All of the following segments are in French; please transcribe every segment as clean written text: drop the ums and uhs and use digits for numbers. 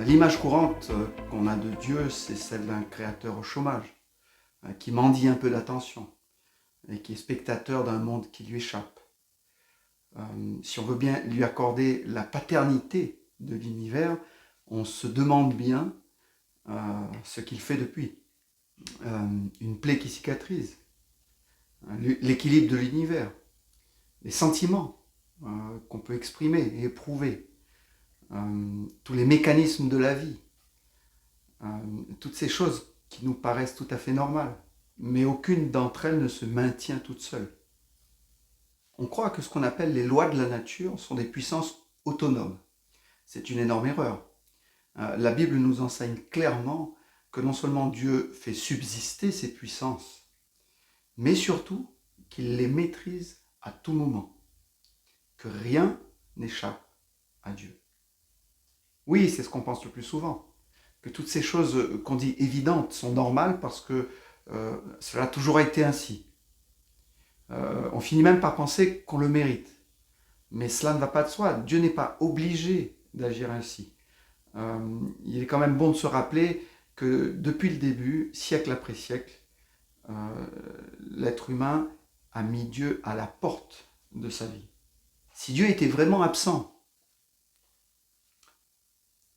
L'image courante qu'on a de Dieu, c'est celle d'un créateur au chômage, qui mendie un peu d'attention et qui est spectateur d'un monde qui lui échappe. Si on veut bien lui accorder la paternité de l'univers, on se demande bien ce qu'il fait depuis. Une plaie qui cicatrise, l'équilibre de l'univers, les sentiments qu'on peut exprimer et éprouver, tous les mécanismes de la vie, toutes ces choses qui nous paraissent tout à fait normales, mais aucune d'entre elles ne se maintient toute seule. On croit que ce qu'on appelle les lois de la nature sont des puissances autonomes. C'est une énorme erreur. La Bible nous enseigne clairement que non seulement Dieu fait subsister ces puissances, mais surtout qu'il les maîtrise à tout moment, que rien n'échappe à Dieu. Oui, c'est ce qu'on pense le plus souvent, que toutes ces choses qu'on dit évidentes sont normales parce que cela a toujours été ainsi. On finit même par penser qu'on le mérite. Mais cela ne va pas de soi. Dieu n'est pas obligé d'agir ainsi. Il est quand même bon de se rappeler que depuis le début, siècle après siècle, l'être humain a mis Dieu à la porte de sa vie. Si Dieu était vraiment absent,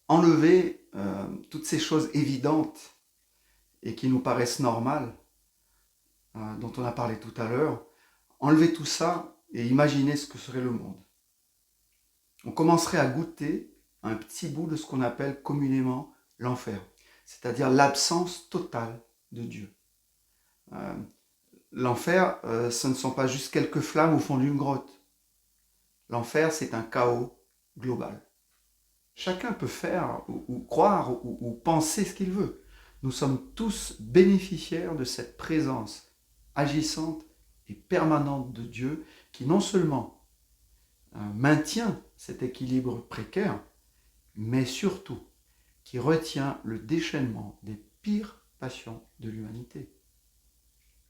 enlever toutes ces choses évidentes et qui nous paraissent normales, dont on a parlé tout à l'heure, enlever tout ça et imaginer ce que serait le monde. On commencerait à goûter un petit bout de ce qu'on appelle communément l'enfer, c'est-à-dire l'absence totale de Dieu. L'enfer, ce ne sont pas juste quelques flammes au fond d'une grotte. L'enfer, c'est un chaos global. Chacun peut faire ou croire ou penser ce qu'il veut. Nous sommes tous bénéficiaires de cette présence agissante et permanente de Dieu qui non seulement maintient cet équilibre précaire, mais surtout qui retient le déchaînement des pires passions de l'humanité.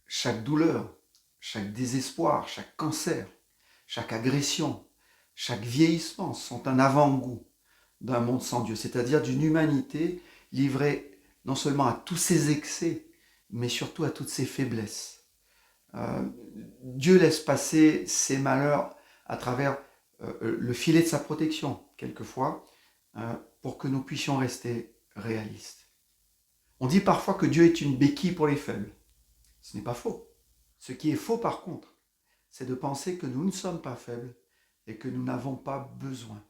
Chaque douleur, chaque désespoir, chaque cancer, chaque agression, chaque vieillissement sont un avant-goût d'un monde sans Dieu, c'est-à-dire d'une humanité livrée non seulement à tous ses excès, mais surtout à toutes ses faiblesses. Dieu laisse passer ses malheurs à travers le filet de sa protection, quelquefois, pour que nous puissions rester réalistes. On dit parfois que Dieu est une béquille pour les faibles. Ce n'est pas faux. Ce qui est faux, par contre, c'est de penser que nous ne sommes pas faibles et que nous n'avons pas besoin